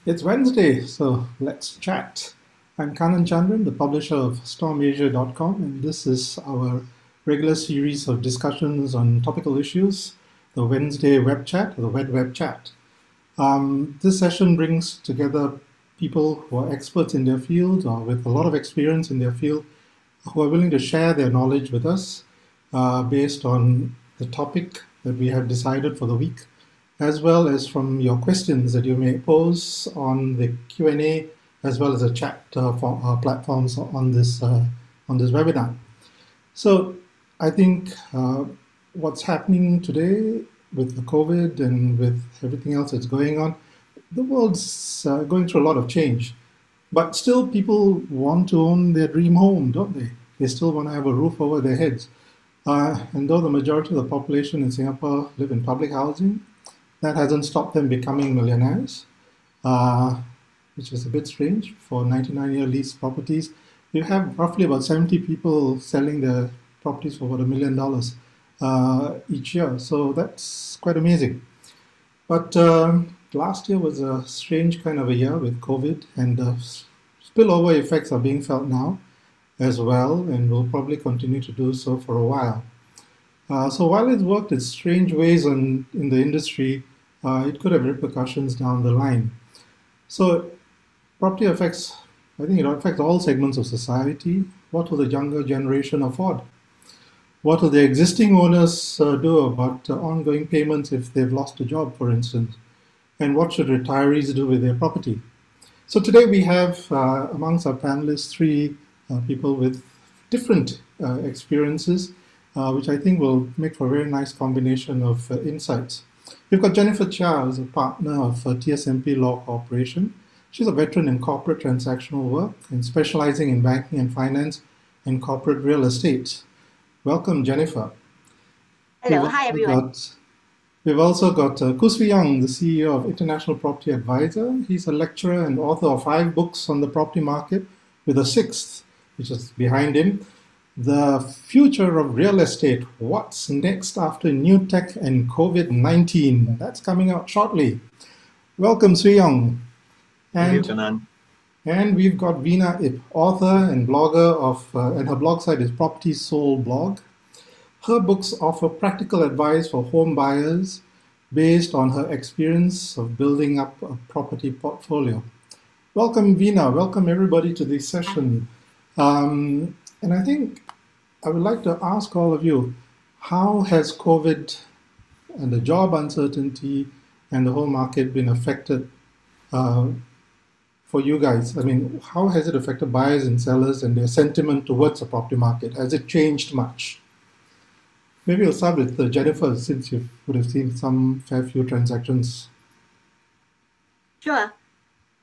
It's Wednesday, so let's chat. I'm Kanan Chandran, the publisher of StormAsia.com, and this is our regular series of discussions on topical issues, the Wednesday web chat, or the web chat. This session brings together people who are experts in their field or with a lot of experience in their field who are willing to share their knowledge with us based on the topic that we have decided for the week, as well as from your questions that you may pose on the Q&A, as well as the chat for our platforms on this webinar. So I think what's happening today with the COVID and with everything else that's going on, the world's going through a lot of change. But still people want to own their dream home, don't they? They still want to have a roof over their heads. And though the majority of the population in Singapore live in public housing, that hasn't stopped them becoming millionaires, which is a bit strange for 99-year lease properties. You have roughly about 70 people selling their properties for about $1 million each year. So that's quite amazing. But last year was a strange kind of a year with COVID, and the spillover effects are being felt now as well, and will probably continue to do so for a while. So while it's worked in strange ways in the industry, it could have repercussions down the line. So property affects, I think it affects all segments of society. What will the younger generation afford? What will the existing owners do about ongoing payments if they've lost a job, for instance? And what should retirees do with their property? So today we have amongst our panelists three people with different experiences, which I think will make for a very nice combination of insights. We've got Jennifer Chia, who's a partner of TSMP Law Corporation. She's a veteran in corporate transactional work and specializing in banking and finance and corporate real estate. Welcome, Jennifer. Hello, hi everyone. We've also got Swee Yong, the CEO of International Property Advisor. He's a lecturer and author of 5 books on the property market, with a 6th, which is behind him. The Future of Real Estate, What's Next After New Tech and COVID-19. That's coming out shortly. Welcome, Swee Yong. Thank you, Kanan. And we've got Vina, author and blogger of, and her blog site is Property Soul Blog. Her books offer practical advice for home buyers based on her experience of building up a property portfolio. Welcome, Vina. Welcome, everybody, to this session. And I think I would like to ask all of you, how has COVID and the job uncertainty and the whole market been affected for you guys? I mean, how has it affected buyers and sellers and their sentiment towards the property market? Has it changed much? Maybe we'll start with Jennifer, since you would have seen some fair few transactions. Sure.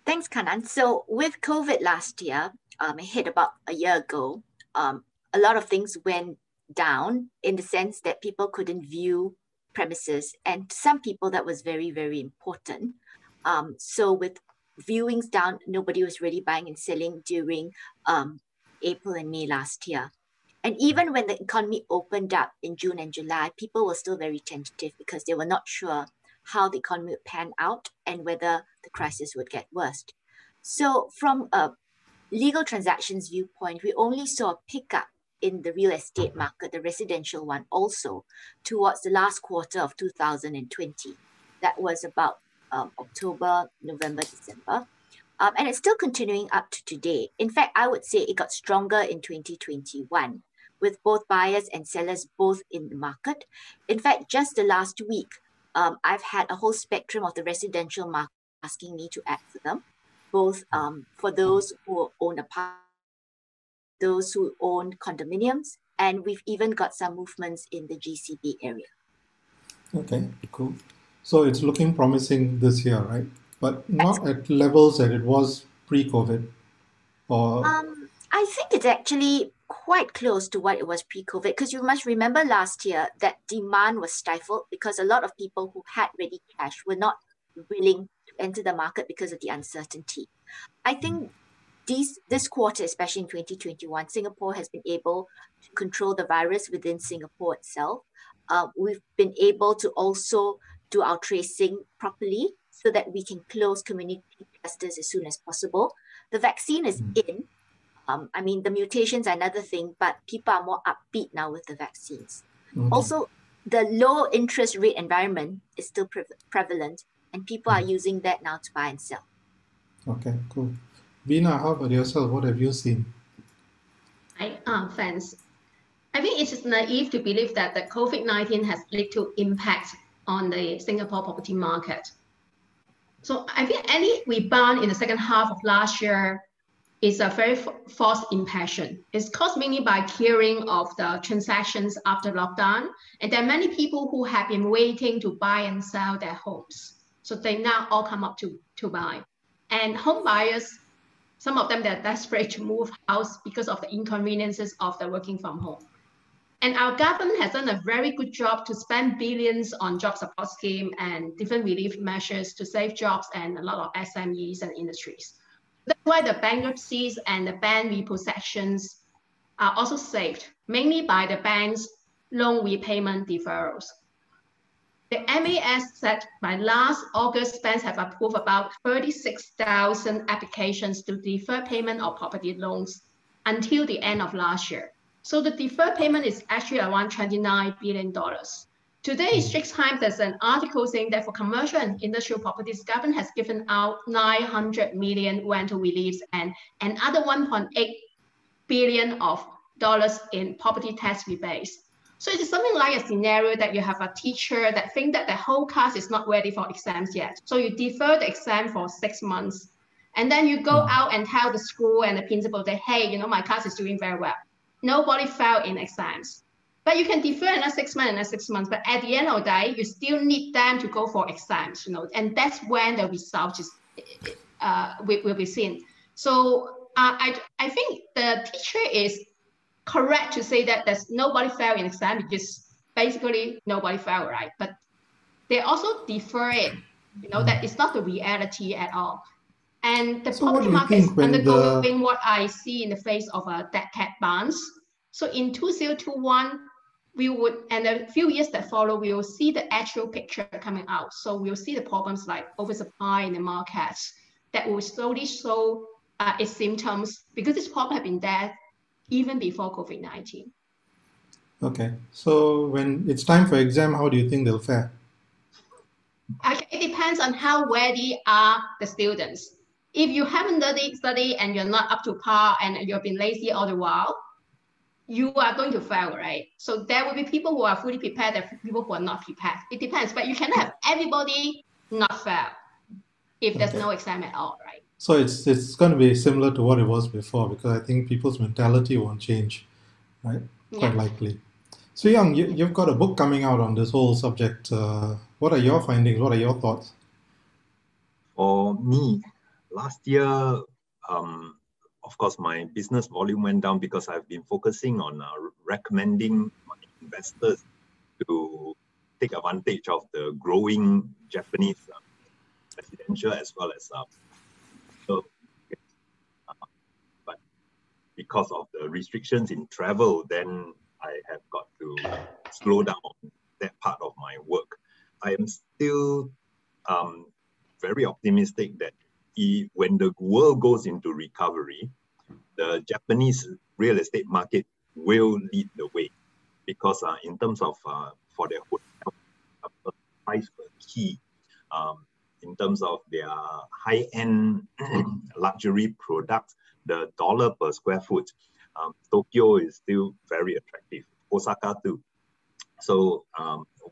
Thanks, Kanan. So with COVID last year, it hit about a year ago. A lot of things went down in the sense that people couldn't view premises, and to some people that was very, very important. So with viewings down, nobody was really buying and selling during April and May last year. And even when the economy opened up in June and July, people were still very tentative because they were not sure how the economy would pan out and whether the crisis would get worse. So from a legal transactions viewpoint, we only saw a pickup in the real estate market, the residential one also, towards the last quarter of 2020. That was about October, November, December. And it's still continuing up to today. In fact, I would say it got stronger in 2021, with both buyers and sellers both in the market. In fact, just the last week, I've had a whole spectrum of the residential market asking me to act for them, both for those who own apartments, those who own condominiums, and we've even got some movements in the GCB area. Okay, cool. So it's looking promising this year, right? But That's not at levels that it was pre-COVID, or I think it's actually quite close to what it was pre-COVID, because you must remember last year that demand was stifled because a lot of people who had ready cash were not willing to enter the market because of the uncertainty. I think this quarter, especially in 2021, Singapore has been able to control the virus within Singapore itself. We've been able to also do our tracing properly so that we can close community clusters as soon as possible. The vaccine is in. I mean, the mutations are another thing, but people are more upbeat now with the vaccines. okay. Also, the low interest rate environment is still prevalent, and people are using that now to buy and sell. Okay, cool. Vina, how about yourself? What have you seen? Thanks. I think it is naive to believe that the COVID-19 has little impact on the Singapore property market. So I think any rebound in the second half of last year is a very false impression. It's caused mainly by clearing of the transactions after lockdown. And there are many people who have been waiting to buy and sell their homes. So they now all come up to buy. And home buyers, some of them, they're desperate to move house because of the inconveniences of the working from home. And our government has done a very good job to spend billions on job support scheme and different relief measures to save jobs and a lot of SMEs and industries. That's why the bankruptcies and the bank repossessions are also saved, mainly by the bank's loan repayment deferrals. The MAS said by last August, banks have approved about 36,000 applications to defer payment of property loans until the end of last year. So the deferred payment is actually around $29 billion. Today, Straits Times, there's an article saying that for commercial and industrial properties, government has given out 900 million rental reliefs and another 1.8 billion of dollars in property tax rebates. So it is something like a scenario that you have a teacher that think that the whole class is not ready for exams yet. So you defer the exam for 6 months, and then you go out and tell the school and the principal that, hey, you know, my class is doing very well. Nobody failed in exams. But you can defer another 6 months, another 6 months. But at the end of the day, you still need them to go for exams, you know, and that's when the result is will be seen. So I think the teacher is correct to say that there's nobody failed in exam because basically nobody failed, right? But they also defer it, you know, that it's not the reality at all. And the property market is undergoing what I see in the face of a dead cat bounce. So in 2021, we would, and a few years that follow, we will see the actual picture coming out. So we'll see the problems like oversupply in the markets that will slowly show its symptoms, because this problem has been there even before COVID-19. Okay, so when it's time for exam, how do you think they'll fare? It depends on how ready are the students. If you haven't studied and you're not up to par and you've been lazy all the while, you are going to fail, right? So there will be people who are fully prepared and people who are not prepared. It depends, but you cannot have everybody not fail if there's no exam at all, right? So it's going to be similar to what it was before, because I think people's mentality won't change, right? Quite likely. Swee Yong, you've got a book coming out on this whole subject. What are your findings? What are your thoughts? For me, last year, of course, my business volume went down because I've been focusing on recommending my investors to take advantage of the growing Japanese residential as well as but because of the restrictions in travel, then I have got to slow down that part of my work. I am still very optimistic that when the world goes into recovery, the Japanese real estate market will lead the way, because in terms of for their hotel price per key, in terms of their high-end luxury products, the dollar per square foot, Tokyo is still very attractive. Osaka too. So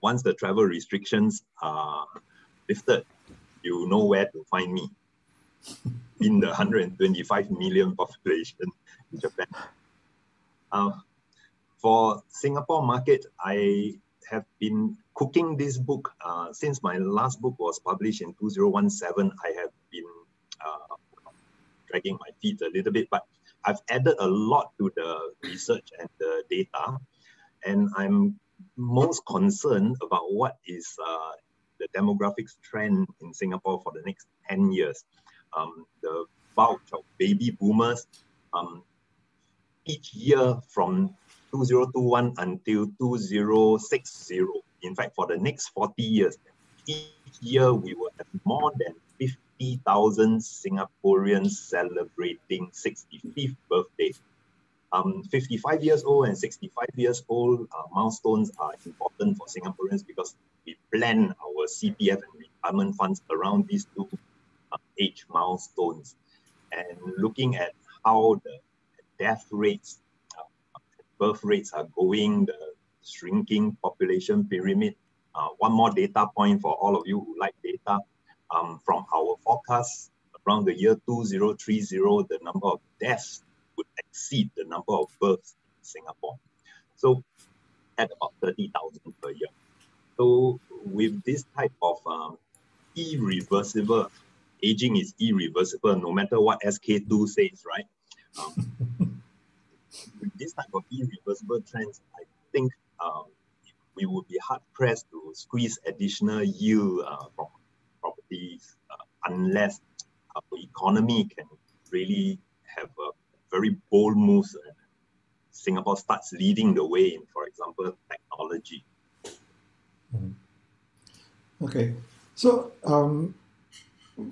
once the travel restrictions are lifted, you know where to find me in the 125 million population in Japan. For Singapore market, I have been cooking this book since my last book was published in 2017. I have been dragging my feet a little bit, but I've added a lot to the research and the data, and I'm most concerned about what is the demographics trend in Singapore for the next 10 years. The bulk of baby boomers, each year from 2021 until 2060, in fact, for the next 40 years, each year we will have more than 50,000 Singaporeans celebrating 65th birthday. 55 years old and 65 years old milestones are important for Singaporeans because we plan our CPF and retirement funds around these two age milestones. And looking at how the death rates, birth rates are going, the shrinking population pyramid. One more data point for all of you who like data. From our forecast, around the year 2030, the number of deaths would exceed the number of births in Singapore. So at about 30,000 per year. So with this type of irreversible, aging is irreversible, no matter what SK2 says, right? With this type of irreversible trends, I think we would be hard-pressed to squeeze additional yield from properties unless our economy can really have a very bold moves and Singapore starts leading the way in, for example, technology. Okay, so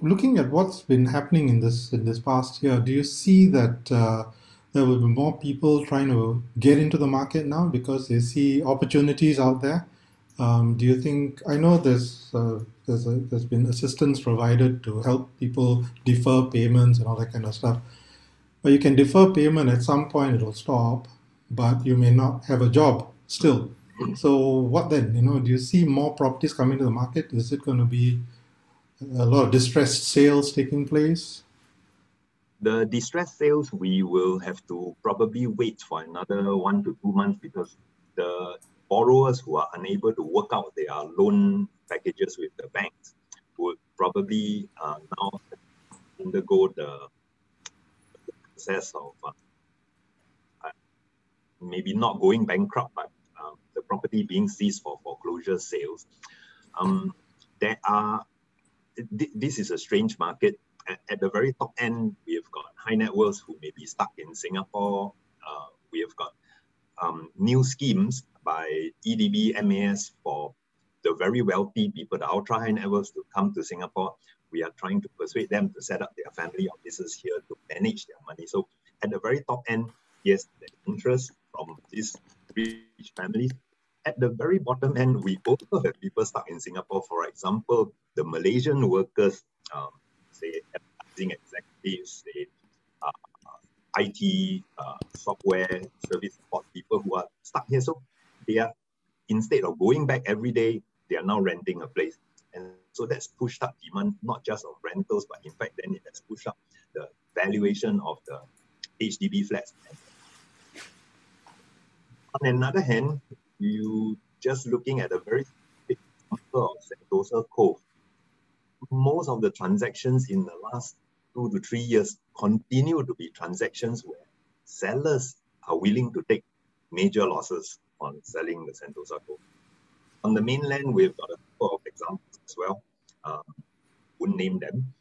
looking at what's been happening in this past year, do you see that there will be more people trying to get into the market now because they see opportunities out there? Do you think, I know there's been assistance provided to help people defer payments and all that kind of stuff, but you can defer payment at some point, it'll stop, but you may not have a job still. So what then? Do you see more properties coming to the market? Is it going to be a lot of distressed sales taking place? The distressed sales, we will have to probably wait for another 1 to 2 months because the borrowers who are unable to work out their loan packages with the banks would probably now undergo the process of maybe not going bankrupt, but the property being seized for foreclosure sales. This is a strange market. At the very top end, we have got high net worths who may be stuck in Singapore. We have got new schemes by EDB, MAS for the very wealthy people, the ultra high net worths, to come to Singapore. We are trying to persuade them to set up their family offices here to manage their money. So at the very top end, yes, there's interest from these rich families. At the very bottom end, we also have people stuck in Singapore. For example, the Malaysian workers, say advertising executives, say IT, software, service support people who are stuck here. So they are, instead of going back every day, they are now renting a place. And so that's pushed up demand, not just of rentals, but in fact, then it has pushed up the valuation of the HDB flats. On another hand, you just looking at a very big number of Sentosa Cove, most of the transactions in the last 2 to 3 years continue to be transactions where sellers are willing to take major losses on selling the Sentosa Cove. On the mainland, we've got a couple of examples as well. Wouldn't name them.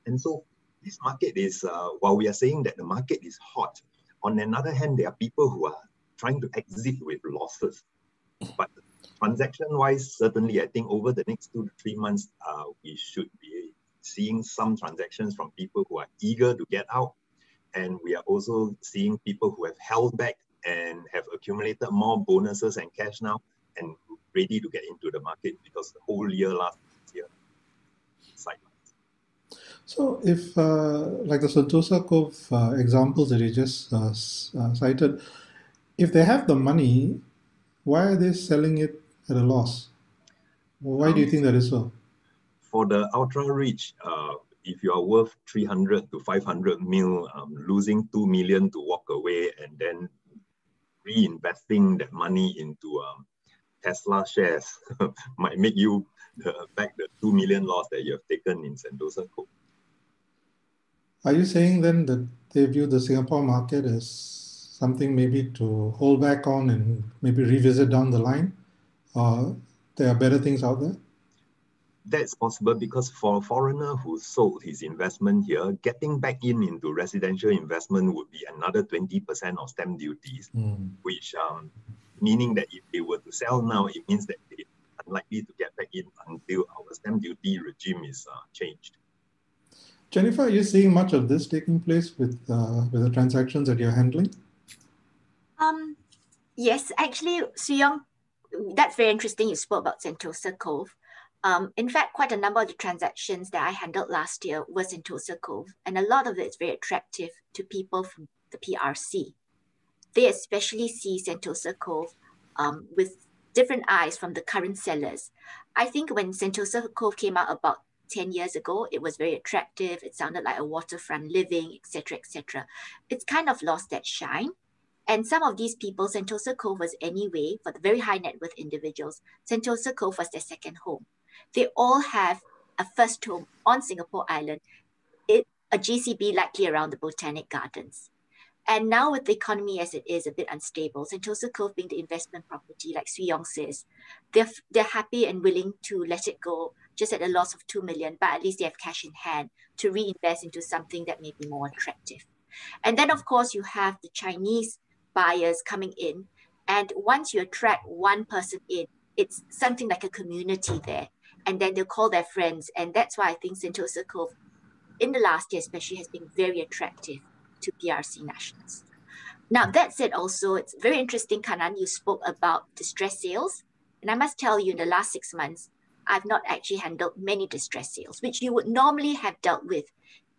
And so this market is, while we are saying that the market is hot, on another hand, there are people who are trying to exit with losses. But transaction-wise, certainly, I think over the next 2 to 3 months, we should be seeing some transactions from people who are eager to get out. And we are also seeing people who have held back and have accumulated more bonuses and cash now and ready to get into the market because the whole year last year sidelines. So if, like the Sentosa Cove examples that you just cited, if they have the money, why are they selling it at a loss. Why do you think that is so? For the ultra rich, if you are worth 300 to 500 mil, losing 2 million to walk away and then reinvesting that money into Tesla shares might make you back the 2 million loss that you have taken in Sentosa Cove. Are you saying then that they view the Singapore market as something maybe to hold back on and maybe revisit down the line? There are better things out there? That's possible because for a foreigner who sold his investment here, getting back into residential investment would be another 20% of stamp duties, which meaning that if they were to sell now, it means that they're unlikely to get back in until our stamp duty regime is changed. Jennifer, are you seeing much of this taking place with the transactions that you're handling? Yes, actually, Swee Yong, that's very interesting. You spoke about Sentosa Cove. In fact, quite a number of the transactions that I handled last year was Sentosa Cove, and a lot of it is very attractive to people from the PRC. They especially see Sentosa Cove with different eyes from the current sellers. I think when Sentosa Cove came out about 10 years ago, it was very attractive. It sounded like a waterfront living, etc., etc. It's kind of lost that shine. And some of these people, Sentosa Cove was anyway, for the very high net worth individuals, Sentosa Cove was their second home. They all have a first home on Singapore Island, a GCB likely around the Botanic Gardens. And now with the economy as it is a bit unstable, Sentosa Cove being the investment property, like Swee Yong says, they're happy and willing to let it go just at a loss of 2 million, but at least they have cash in hand to reinvest into something that may be more attractive. And then of course you have the Chinese buyers coming in. And once you attract one person in, it's something like a community there. And then they'll call their friends. And that's why I think Sentosa Cove, in the last year especially, has been very attractive to PRC nationals. Now, that said also, it's very interesting, Kanan, you spoke about distress sales. And I must tell you, in the last 6 months, I've not actually handled many distress sales, which you would normally have dealt with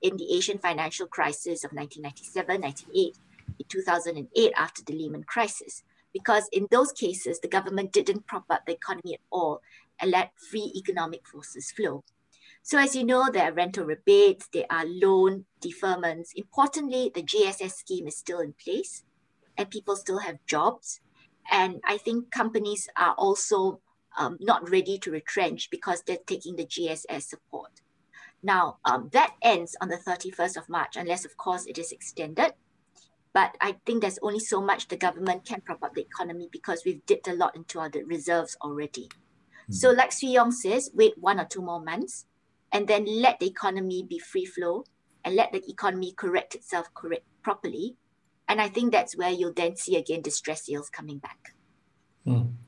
in the Asian financial crisis of 1997, 1998, in 2008 after the Lehman crisis. Because in those cases, the government didn't prop up the economy at all and let free economic forces flow. So as you know, there are rental rebates, there are loan deferments. Importantly, the GSS scheme is still in place and people still have jobs. And I think companies are also not ready to retrench because they're taking the GSS support. Now, that ends on the 31st of March, unless of course it is extended. But I think there's only so much the government can prop up the economy because we've dipped a lot into our reserves already. So like Swee Yong says, wait 1 or 2 more months and then let the economy be free flow and let the economy correct itself properly. And I think that's where you'll then see again distress sales coming back.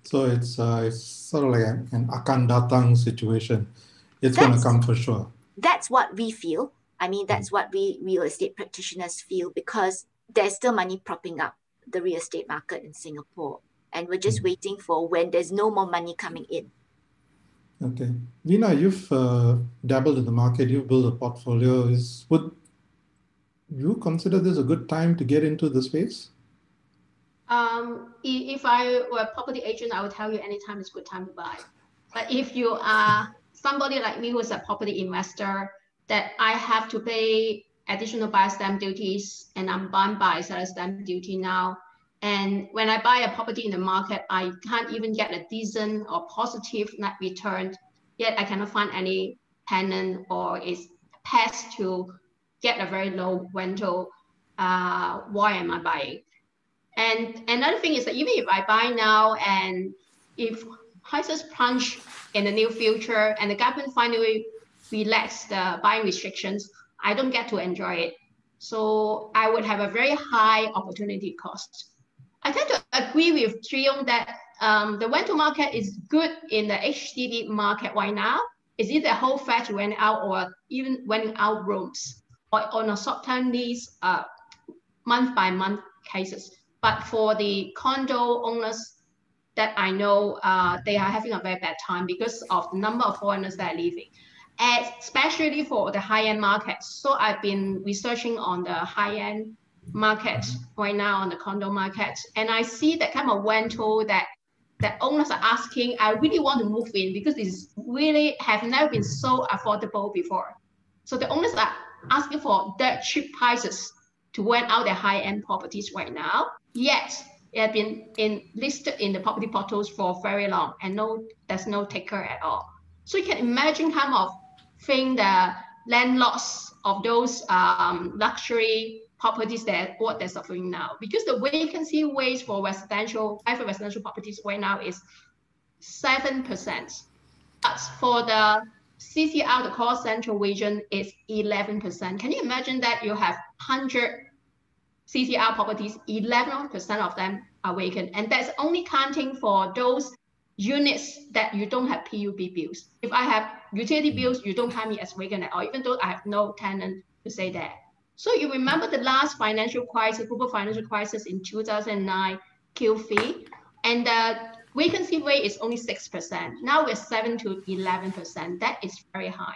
So it's sort of like an akan datang situation. It's going to come for sure. That's what we feel. I mean, that's what we real estate practitioners feel because there's still money propping up the real estate market in Singapore. And we're just waiting for when there's no more money coming in. Okay. Vina, you've dabbled in the market, you've built a portfolio. Would you consider this a good time to get into the space? If I were a property agent, I would tell you anytime is a good time to buy. But if you are somebody like me who is a property investor, that I have to pay additional buyer stamp duties and I'm bound by seller stamp duty now. And when I buy a property in the market, I can't even get a decent or positive net return, yet I cannot find any tenant or is past to get a very low rental. Why am I buying? And another thing is that even if I buy now and if prices plunge in the near future and the government finally relax the buying restrictions, I don't get to enjoy it. So I would have a very high opportunity cost. I tend to agree with Swee Yong that the rental market is good in the HDB market right now. It's either whole flat rent out or even renting out rooms or on a short-term lease, month-by-month cases. But for the condo owners that I know, they are having a very bad time because of the number of foreigners that are leaving, especially for the high-end market. So I've been researching on the high-end market right now, on the condo market, and I see that kind of rental that that owners are asking, I really want to move in because it's really have never been so affordable before. So the owners are asking for dirt cheap prices to rent out their high-end properties right now. Yet it has been listed in the property portals for very long, and there's no taker at all. So you can imagine kind of thing the landlords of those luxury properties what they're suffering now, because the vacancy rates for private residential properties right now is 7%. But for the CCR, the core central region, is 11%. Can you imagine that you have 100 CCR properties, 11% of them are vacant, and that's only counting for those units that you don't have PUB bills. If I have utility bills, you don't count me as vacant at all, even though I have no tenant to stay there. So you remember the last financial crisis, global financial crisis in 2009, Q3, and the vacancy rate is only 6%. Now we're 7 to 11%. That is very high.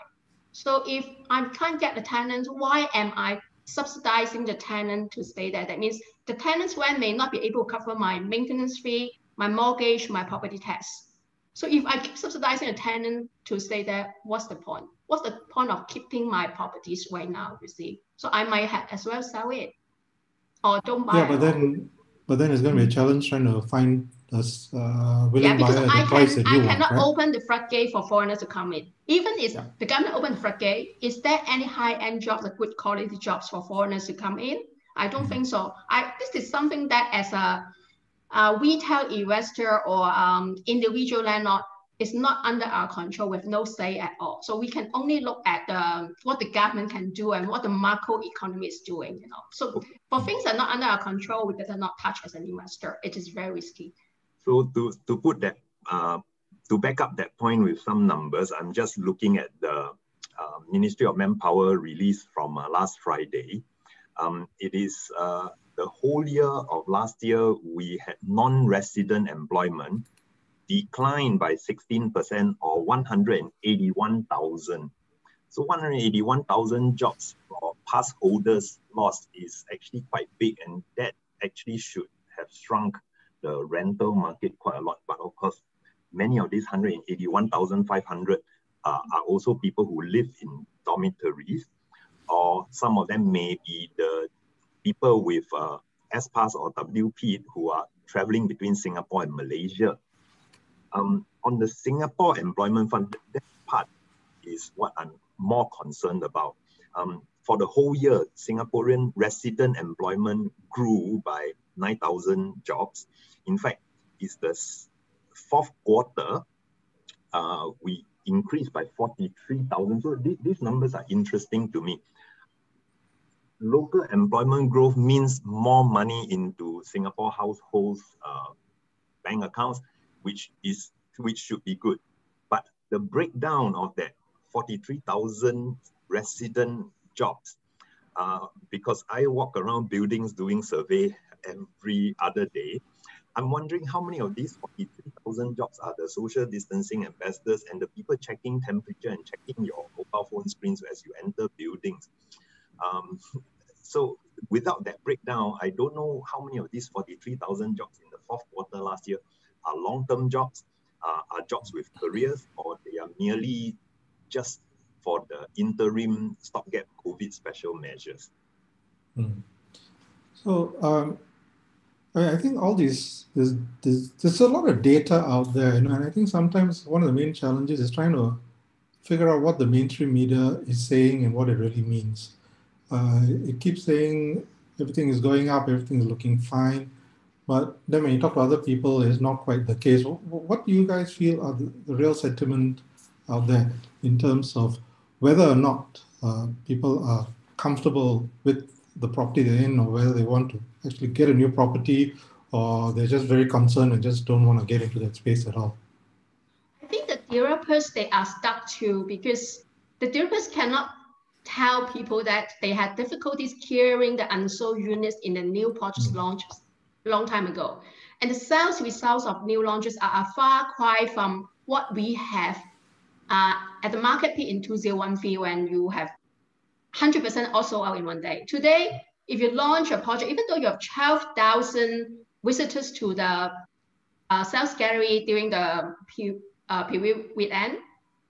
So if I can't get the tenants, why am I subsidizing the tenant to stay there? That means the tenant's rent may not be able to cover my maintenance fee, my mortgage, my property tax. So if I keep subsidizing a tenant to stay there, what's the point? What's the point of keeping my properties right now, you see? So I might have as well sell it or don't buy it. But then it's going to be a challenge trying to find a willing buyer at the price that you want, right? I cannot open the floodgate for foreigners to come in. Even if the government open the floodgate, is there any high-end jobs, like good quality jobs for foreigners to come in? I don't think so. This is something that as a retail investor or individual landlord is not under our control, with no say at all. So we can only look at what the government can do and what the macro economy is doing. So for things that are not under our control, we better not touch as an investor. It is very risky. So to put that, to back up that point with some numbers, I'm just looking at the Ministry of Manpower release from last Friday. It is the whole year of last year, we had non-resident employment declined by 16% or 181,000. So 181,000 jobs for pass holders lost is actually quite big, and that actually should have shrunk the rental market quite a lot. But of course, many of these 181,500 are also people who live in dormitories, or some of them may be the people with S-Pass or WP who are traveling between Singapore and Malaysia. On the Singapore employment fund, that part is what I'm more concerned about. For the whole year, Singaporean resident employment grew by 9,000 jobs. In fact, it's the fourth quarter, we increased by 43,000. So these numbers are interesting to me. Local employment growth means more money into Singapore households' bank accounts, which should be good. But the breakdown of that 43,000 resident jobs, because I walk around buildings doing survey every other day, I'm wondering how many of these 43,000 jobs are the social distancing ambassadors and the people checking temperature and checking your mobile phone screens as you enter buildings. So without that breakdown, I don't know how many of these 43,000 jobs in the fourth quarter last year are long-term jobs, are jobs with careers, or they are merely just for the interim stopgap COVID special measures. So I think all these, there's a lot of data out there, and I think sometimes one of the main challenges is trying to figure out what the mainstream media is saying and what it really means. It keeps saying everything is going up, everything is looking fine, but then when you talk to other people, it's not quite the case. What do you guys feel are the real sentiment out there in terms of whether or not people are comfortable with the property they're in, or whether they want to actually get a new property, or they're just very concerned and just don't want to get into that space at all? I think the developers, they are stuck too, because the developers cannot tell people that they had difficulties clearing the unsold units in the new projects launched a long time ago. And the sales results of new launches are a far cry from what we have at the market peak in 2013, when you have 100% also out in one day. Today, if you launch a project, even though you have 12,000 visitors to the sales gallery during the period weekend.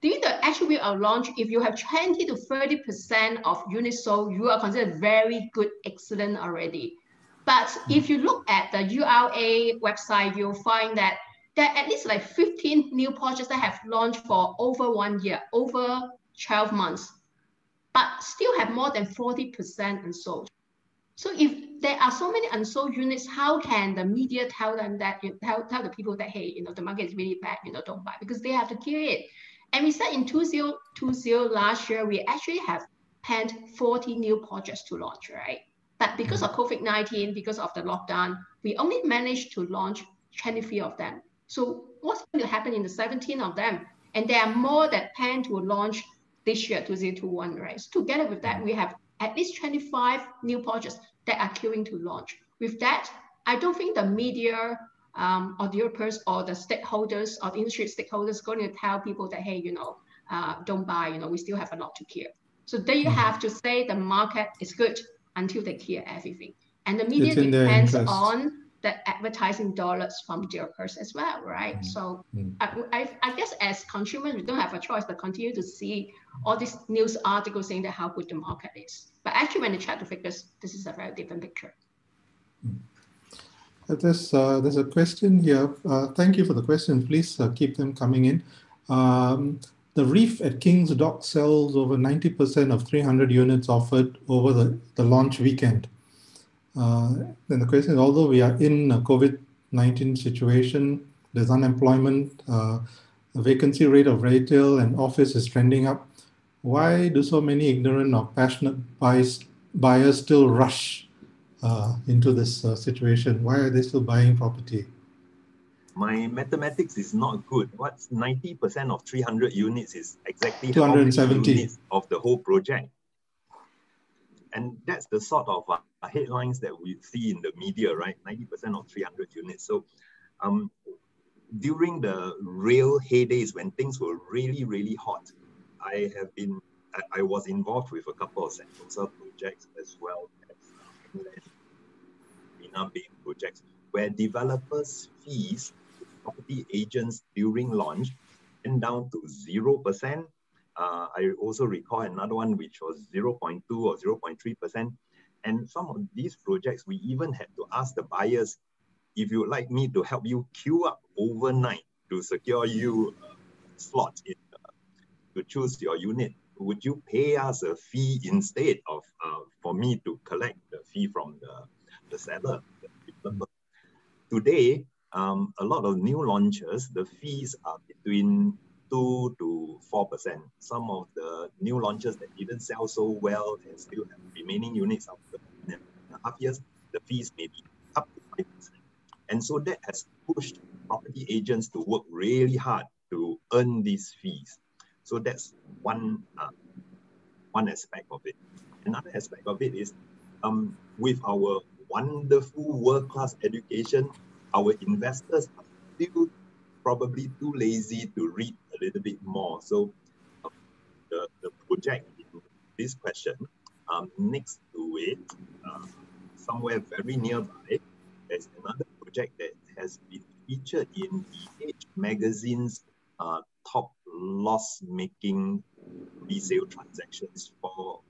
During the actual week of launch, if you have 20 to 30% of units sold, you are considered very good, excellent already. But if you look at the URA website, you'll find that there are at least like 15 new projects that have launched for over 1 year, over 12 months, but still have more than 40% unsold. So if there are so many unsold units, how can the media tell them that, tell the people that, hey, the market is really bad, don't buy, because they have to clear it. And we said in 2020 last year, we actually have planned 40 new projects to launch, right? But because of COVID-19, because of the lockdown, we only managed to launch 23 of them. So what's going to happen in the 17 of them? And there are more that plan to launch this year, 2021, right? So together with that, we have at least 25 new projects that are queuing to launch. With that, I don't think the media or developers or the stakeholders or the industry stakeholders going to tell people that, hey, don't buy, we still have a lot to clear. So they have to say the market is good until they clear everything. And the media depends on the advertising dollars from developers as well, right? So I guess as consumers, we don't have a choice but continue to see all these news articles saying that how good the market is. But actually, when they check the figures, this is a very different picture. There's a question here. Thank you for the questions. Please keep them coming in. The Reef at King's Dock sells over 90% of 300 units offered over the launch weekend. Then the question is, although we are in a COVID-19 situation, there's unemployment, the vacancy rate of retail and office is trending up. Why do so many ignorant or passionate buyers still rush into this situation? Why are they still buying property? My mathematics is not good. What's 90% of 300 units is exactly 270 how many units of the whole project. And that's the sort of headlines that we see in the media, right? 90% of 300 units. So during the real heydays when things were really, really hot, I was involved with a couple of Sentosa projects as well as Vina projects, where developers' fees, property agents during launch went down to 0%. I also recall another one which was 0.2 or 0.3%. And some of these projects, we even had to ask the buyers, if you would like me to help you queue up overnight to secure you a slot to choose your unit, would you pay us a fee instead of for me to collect the fee from the seller, the developer? Today, a lot of new launches, the fees are between 2 to 4%. Some of the new launches that didn't sell so well and still have remaining units after 1.5 years, the fees may be up to 5%. And so that has pushed property agents to work really hard to earn these fees. So that's one aspect of it. Another aspect of it is with our wonderful world-class education, our investors are still probably too lazy to read a little bit more. So the project in this question, next to it, somewhere very nearby, there's another project that has been featured in the Age magazine's top loss-making resale transactions for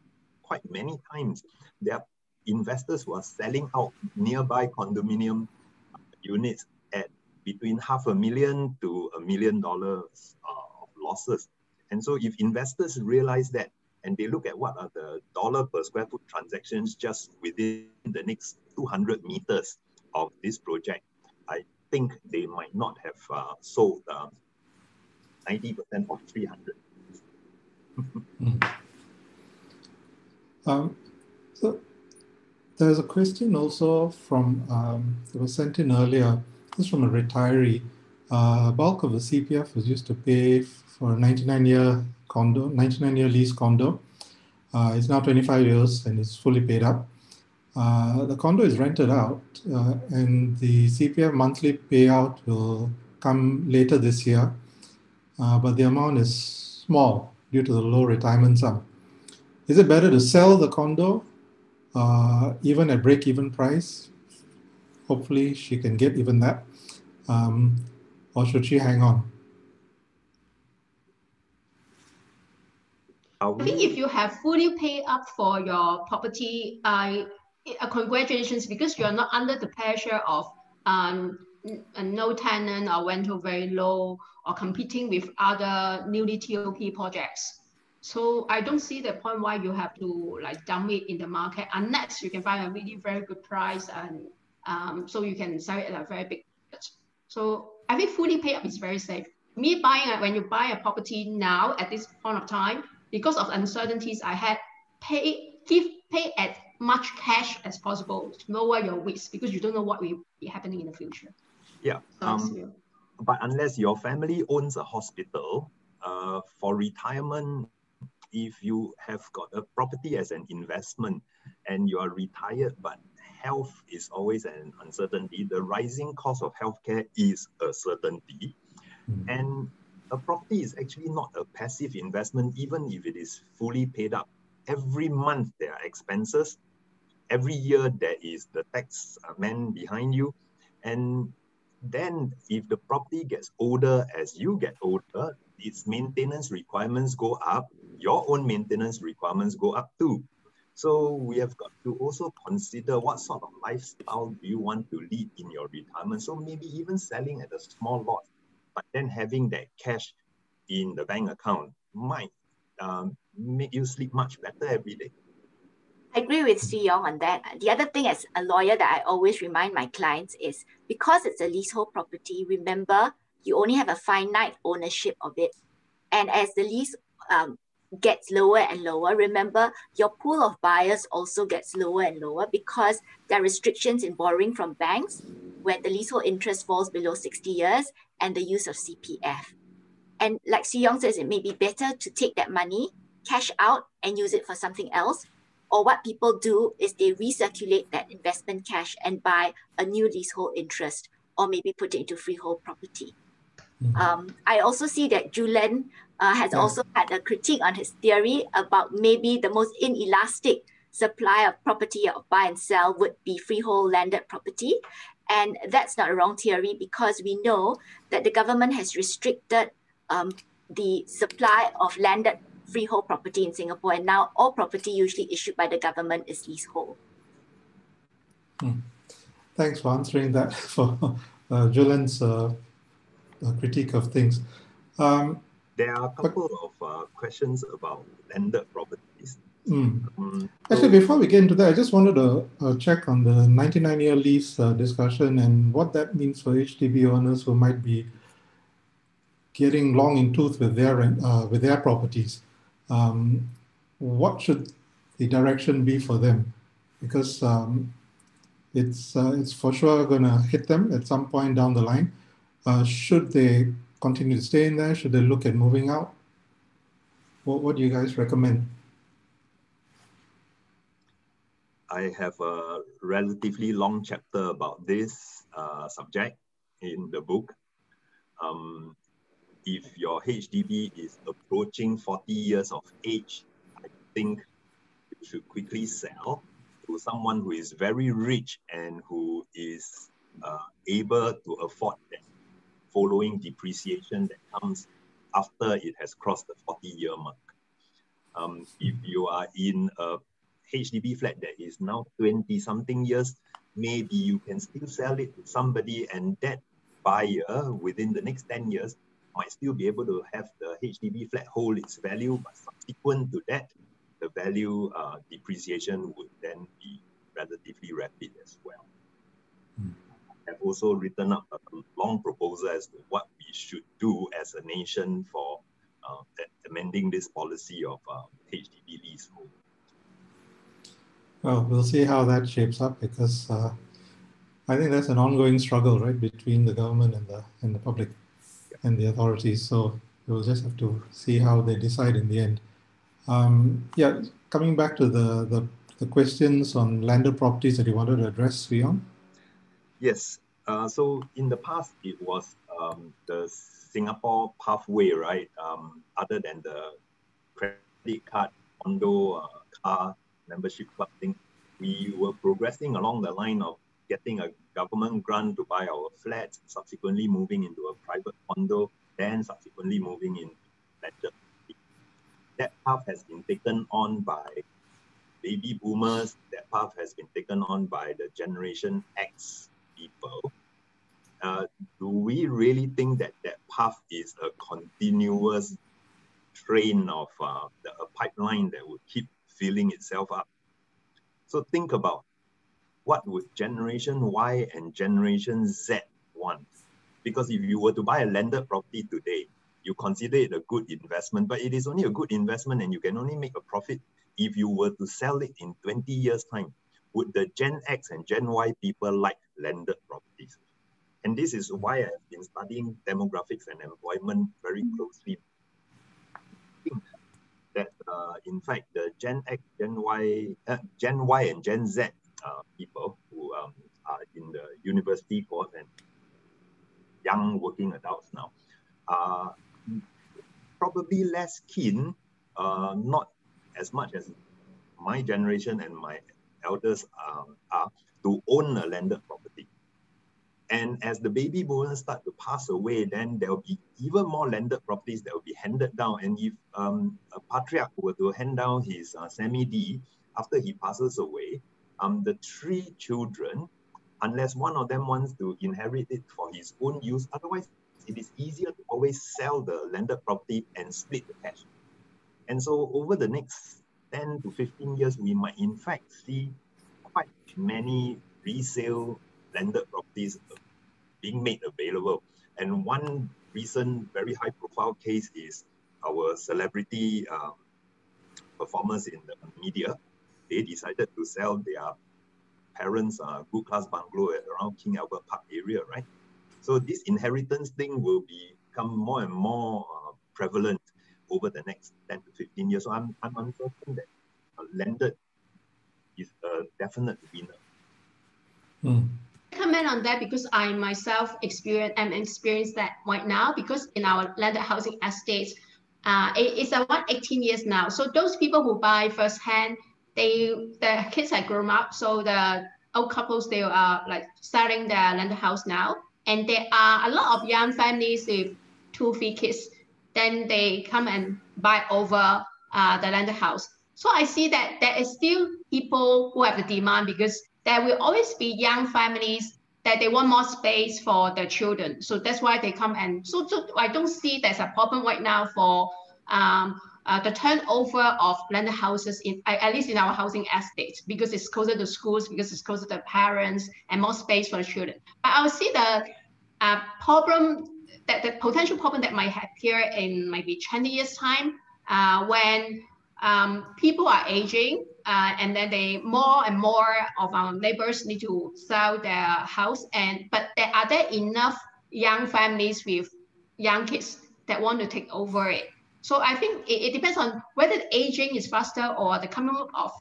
quite many times. There are investors who are selling out nearby condominium units at between $500,000 to $1 million of losses. And so if investors realize that and they look at what are the dollar per square foot transactions just within the next 200 meters of this project, I think they might not have sold 90% of 300. So there's a question also from, that was sent in earlier. This is from a retiree. Bulk of the CPF was used to pay for a 99-year condo, 99-year lease condo. It's now 25 years and it's fully paid up. The condo is rented out and the CPF monthly payout will come later this year, but the amount is small due to the low retirement sum. Is it better to sell the condo even at break-even price? Hopefully she can get even that. or should she hang on? I think if you have fully paid up for your property, congratulations, because you are not under the pressure of no tenant or rental very low or competing with other newly TOP projects. So I don't see the point why you have to like dump it in the market unless you can find a really very good price and so you can sell it at a very big profit. So I think fully paid up is very safe. Me buying when you buy a property now at this point of time, because of uncertainties, I had pay as much cash as possible to lower your risk because you don't know what will be happening in the future. Yeah. But unless your family owns a hospital, for retirement, if you have got a property as an investment and you are retired, but health is always an uncertainty, the rising cost of healthcare is a certainty. And a property is actually not a passive investment, even if it is fully paid up. Every month there are expenses. Every year there is the tax man behind you. And then if the property gets older as you get older, its maintenance requirements go up. Your own maintenance requirements go up too. So we have got to also consider what sort of lifestyle do you want to lead in your retirement. So maybe even selling at a small lot, but then having that cash in the bank account might make you sleep much better every day. I agree with Swee Yong on that. The other thing as a lawyer that I always remind my clients is because it's a leasehold property, remember you only have a finite ownership of it. And as the lease gets lower and lower, remember your pool of buyers also gets lower and lower because there are restrictions in borrowing from banks where the leasehold interest falls below 60 years and the use of CPF. And like Swee Yong says, it may be better to take that money, cash out and use it for something else. Or what people do is they recirculate that investment cash and buy a new leasehold interest or maybe put it into freehold property. I also see that Julian has also had a critique on his theory about maybe the most inelastic supply of property of buy and sell would be freehold landed property. And that's not a wrong theory because we know that the government has restricted the supply of landed freehold property in Singapore, and now all property usually issued by the government is leasehold. Thanks for answering that for Julian's critique of things. There are a couple of questions about landed properties. Actually, before we get into that, I just wanted to check on the 99-year lease discussion and what that means for HDB owners who might be getting long in tooth with their properties. What should the direction be for them? Because it's for sure going to hit them at some point down the line. Should they continue to stay in there? Should they look at moving out? What do you guys recommend? I have a relatively long chapter about this subject in the book. If your HDB is approaching 40 years of age, I think you should quickly sell to someone who is very rich and who is able to afford that following depreciation that comes after it has crossed the 40-year mark. If you are in a HDB flat that is now 20-something years, maybe you can still sell it to somebody and that buyer within the next 10 years might still be able to have the HDB flat hold its value, but subsequent to that, the value depreciation would then be relatively rapid as well. I've also written up a long proposal as to what we should do as a nation for amending this policy of HDB leasehold. Well, we'll see how that shapes up because I think that's an ongoing struggle, right, between the government and the public and the authorities. So we'll just have to see how they decide in the end. Yeah, coming back to the questions on landed properties that you wanted to address, Swee Yong. Yes. So in the past, it was the Singapore pathway, right? Other than the credit card, condo, car membership club thing, we were progressing along the line of getting a government grant to buy our flats, subsequently moving into a private condo, then subsequently moving into landed. That path has been taken on by baby boomers. That path has been taken on by the Generation X people. Do we really think that that path is a continuous train of a pipeline that would keep filling itself up? So think about, what would Generation Y and Generation Z want? Because if you were to buy a landed property today, you consider it a good investment, but it is only a good investment and you can only make a profit if you were to sell it in 20 years' time. Would the Gen X and Gen Y people like landed properties? And this is why I have been studying demographics and employment very closely. I think that in fact, the Gen X, Gen Y and Gen Z people who are in the university course and young working adults now are probably less keen, not as much as my generation and my elders are, to own a landed property. And as the baby boomers start to pass away, then there will be even more landed properties that will be handed down. And if a patriarch were to hand down his semi-D after he passes away, the 3 children, unless one of them wants to inherit it for his own use, otherwise it is easier to always sell the landed property and split the cash. And so over the next 10 to 15 years, we might in fact see quite many resale landed properties being made available. And one recent very high profile case is our celebrity performers in the media. They decided to sell their parents' good class bungalow at around King Albert Park area, right? So this inheritance thing will become more and more prevalent over the next 10 to 15 years. So I'm uncertain that landed is a definite winner. Comment on that because I myself experience that right now, because in our landed housing estates, it's around 18 years now. So those people who buy firsthand, the kids have grown up. So the old couples, they are like starting their landed house now. And there are a lot of young families with 2-3 kids. Then they come and buy over the landed house. So I see that there is still people who have the demand, because there will always be young families that they want more space for their children. So that's why they come. And so I don't see there's a problem right now for the turnover of landed houses, at least in our housing estates, because it's closer to schools, because it's closer to parents and more space for the children. But I will see the problem, that the potential problem that might appear in maybe 20 years time, when people are aging, and then more and more of our neighbors need to sell their house, but are there enough young families with young kids that want to take over it? So I think it depends on whether the aging is faster or the coming of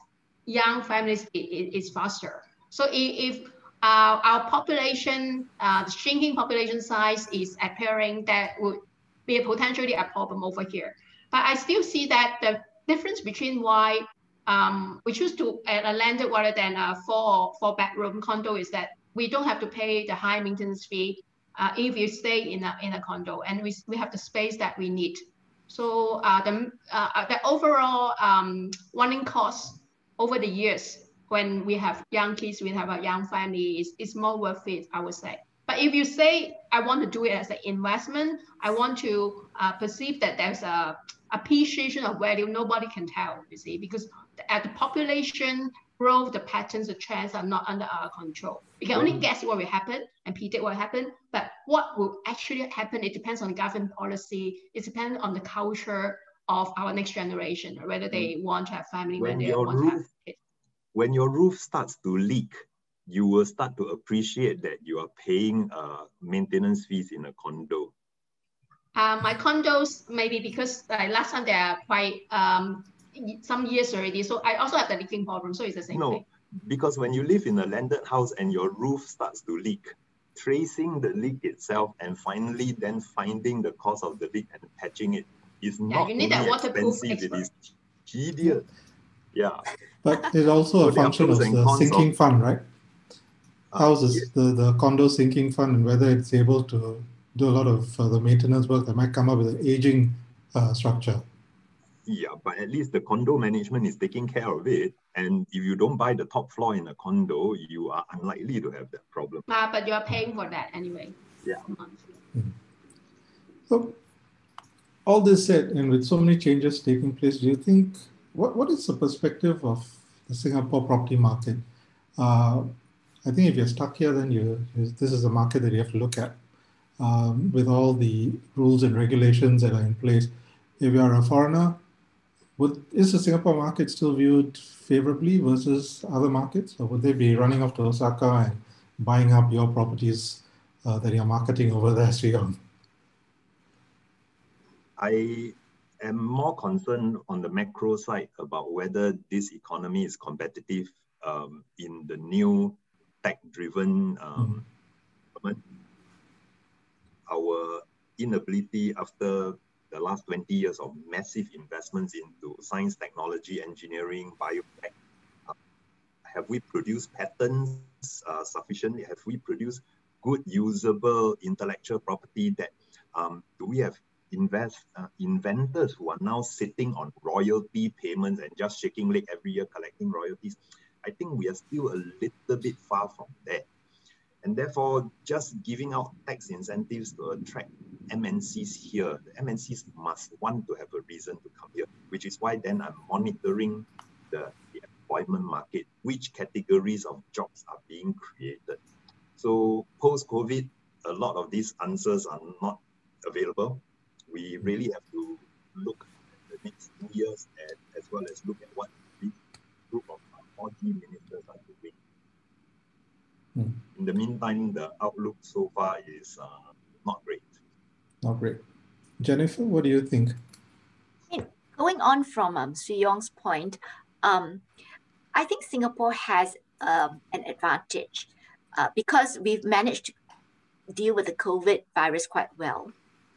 young families is faster. So if our population, the shrinking population size is appearing, that would be potentially a problem over here. But I still see that the difference between why we choose to a landed rather than a 4-bedroom condo is that we don't have to pay the high maintenance fee if you stay in a condo, and we have the space that we need. So the overall running costs over the years, when we have young kids, we have a young family, is more worth it, I would say. But if you say, I want to do it as an investment, I want to perceive that there's a appreciation of value, nobody can tell, you see, because the population growth, the patterns, the trends are not under our control. We can only guess what will happen and predict what will happen, but what will actually happen, it depends on the government policy, it depends on the culture of our next generation, whether they want to have family, whether they want to have kids. When your roof starts to leak, you will start to appreciate that you are paying maintenance fees in a condo. My condos, maybe because last time they are quite some years already, so I also have the leaking problem, so it's the same thing. No, because when you live in a landed house and your roof starts to leak, tracing the leak itself and finally then finding the cause of the leak and patching it is not you need only that waterproof expensive, it is tedious. Yeah. But it's also a function of the sinking fund, right? How's the condo sinking fund, and whether it's able to do a lot of the maintenance work that might come up with an aging structure? Yeah, but at least the condo management is taking care of it. And if you don't buy the top floor in a condo, you are unlikely to have that problem. But you are paying for that anyway. Yeah. So, all this said, and with so many changes taking place, do you think, what is the perspective of the Singapore property market? I think if you're stuck here, then this is a market that you have to look at with all the rules and regulations that are in place. If you are a foreigner, is the Singapore market still viewed favorably versus other markets, or would they be running off to Osaka and buying up your properties that you're marketing over there, Swee Yong? I am more concerned on the macro side about whether this economy is competitive in the new tech-driven government. Our inability after the last 20 years of massive investments into science, technology, engineering, biotech. Have we produced patents sufficiently? Have we produced good, usable intellectual property that do we have inventors who are now sitting on royalty payments and just shaking leg every year collecting royalties? I think we are still a little bit far from that. And therefore, just giving out tax incentives to attract MNCs here, the MNCs must want to have a reason to come here, which is why then I'm monitoring the employment market, which categories of jobs are being created. So post-COVID, a lot of these answers are not available. We really have to look at the next 2 years as well as look at what this group of 40 ministers are doing. In the meantime, the outlook so far is not great. Not great. Jennifer, what do you think? Going on from Swee Yong's point, I think Singapore has an advantage because we've managed to deal with the COVID virus quite well.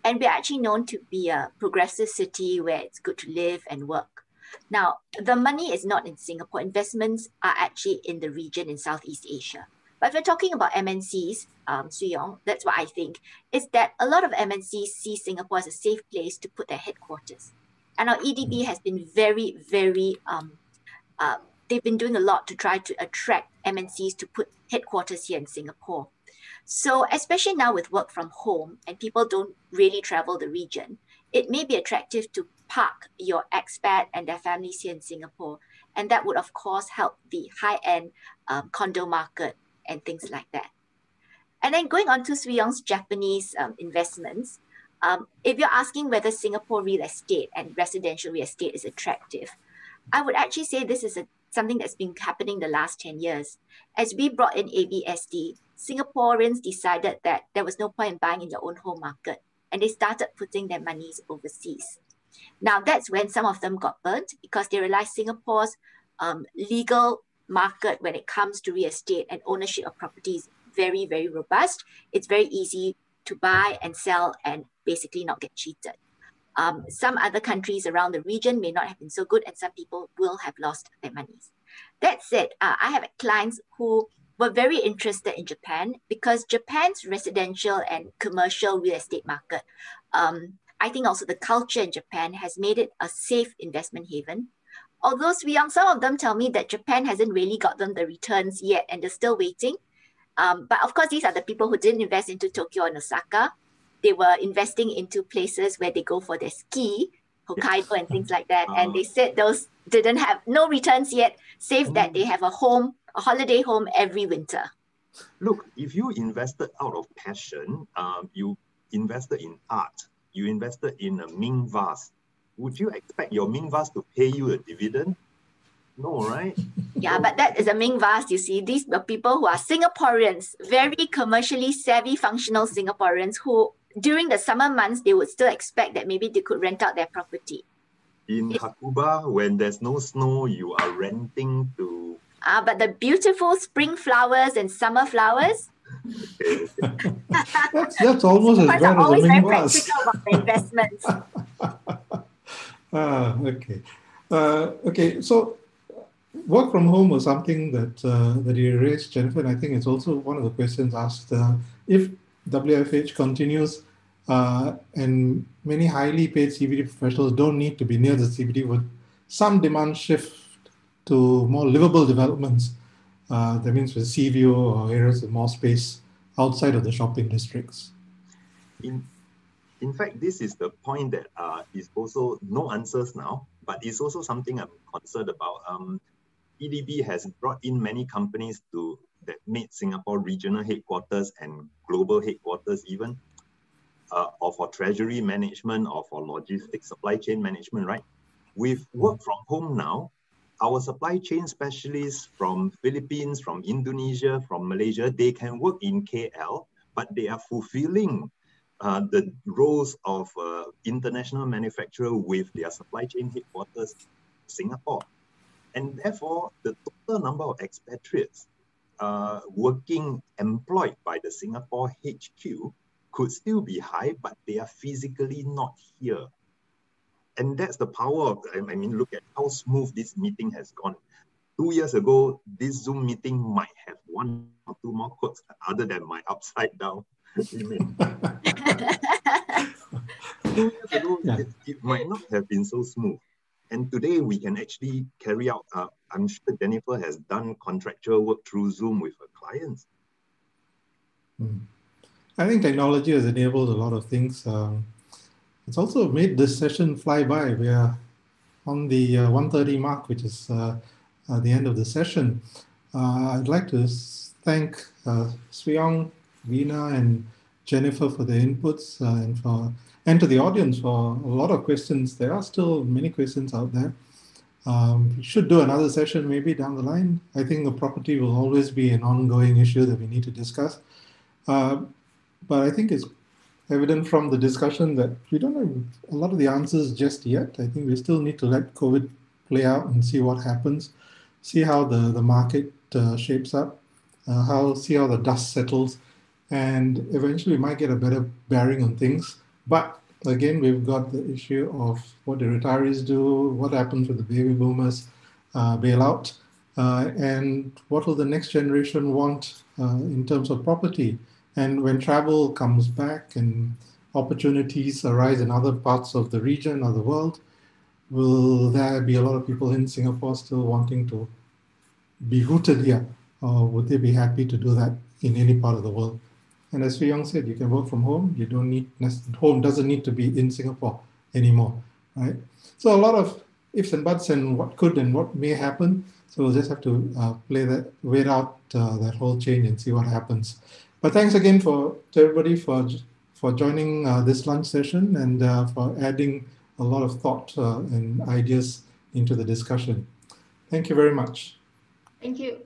And we're actually known to be a progressive city where it's good to live and work. Now, the money is not in Singapore. Investments are actually in the region in Southeast Asia. But if we're talking about MNCs, Swee Yong, that's what I think, is that a lot of MNCs see Singapore as a safe place to put their headquarters. And our EDB has been very, very, they've been doing a lot to try to attract MNCs to put headquarters here in Singapore. So especially now with work from home and people don't really travel the region, it may be attractive to park your expat and their families here in Singapore. And that would, of course, help the high-end condo market and things like that. And then going on to Swee Yong's Japanese investments, if you're asking whether Singapore real estate and residential real estate is attractive, I would actually say this is something that's been happening the last 10 years. As we brought in ABSD, Singaporeans decided that there was no point in buying in their own home market, and they started putting their monies overseas. Now, that's when some of them got burnt because they realized Singapore's legal market when it comes to real estate and ownership of property is very, very robust. It's very easy to buy and sell and basically not get cheated. Some other countries around the region may not have been so good, and some people will have lost their monies. That said, I have clients who were very interested in Japan because Japan's residential and commercial real estate market, I think also the culture in Japan has made it a safe investment haven. Although Swee Yong, some of them tell me that Japan hasn't really got them the returns yet and they're still waiting. But of course, these are the people who didn't invest into Tokyo and Osaka. They were investing into places where they go for their ski, Hokkaido and things like that. And they said those didn't have no returns yet, save that they have a holiday home every winter. Look, if you invested out of passion, you invested in art, you invested in a Ming vase, would you expect your Ming vase to pay you a dividend? No, right? Yeah, but that is a Ming vase, you see. These are people who are Singaporeans, very commercially savvy, functional Singaporeans who, during the summer months, they would still expect that maybe they could rent out their property. In Hakuba, when there's no snow, you are renting to... But the beautiful spring flowers and summer flowers... that's almost as bad as a Ming vase. Practical about the investments. Okay. Okay, so work from home was something that you raised, Jennifer, and I think it's also one of the questions asked. If WFH continues and many highly paid CBD professionals don't need to be near the CBD, would some demand shift to more livable developments? That means with sea view or areas with more space outside of the shopping districts. In fact, this is the point that is also no answers now, but it's also something I'm concerned about. EDB has brought in many companies that made Singapore regional headquarters and global headquarters even, or for treasury management or for logistics, supply chain management, right? With work from home now, our supply chain specialists from Philippines, from Indonesia, from Malaysia, they can work in KL, but they are fulfilling the roles of international manufacturer with their supply chain headquarters in Singapore. And therefore, the total number of expatriates employed by the Singapore HQ could still be high, but they are physically not here. And that's the power of, look at how smooth this meeting has gone. 2 years ago, this Zoom meeting might have 1 or 2 more quotes other than my upside down image. 2 years ago, it might not have been so smooth. And today we can actually carry out, I'm sure Jennifer has done contractual work through Zoom with her clients. I think technology has enabled a lot of things. It's also made this session fly by. We are on the 1:30 mark, which is the end of the session. I'd like to thank Swee Yong, Vina, and Jennifer for their inputs and to the audience for a lot of questions. There are still many questions out there. We should do another session maybe down the line. I think the property will always be an ongoing issue that we need to discuss. But I think it's evident from the discussion that we don't have a lot of the answers just yet. I think we still need to let COVID play out and see what happens, see how the market shapes up, see how the dust settles, and eventually we might get a better bearing on things. But again, we've got the issue of what the retirees do, what happens with the baby boomers bailout, and what will the next generation want in terms of property. And when travel comes back and opportunities arise in other parts of the region or the world, will there be a lot of people in Singapore still wanting to be rooted here? Or would they be happy to do that in any part of the world? And as Swee Yong said, you can work from home. You don't need, home doesn't need to be in Singapore anymore, right? So a lot of ifs and buts and what could and what may happen. So we'll just have to wait out that whole change and see what happens. But thanks again to everybody for joining this lunch session and for adding a lot of thought and ideas into the discussion. Thank you very much. Thank you.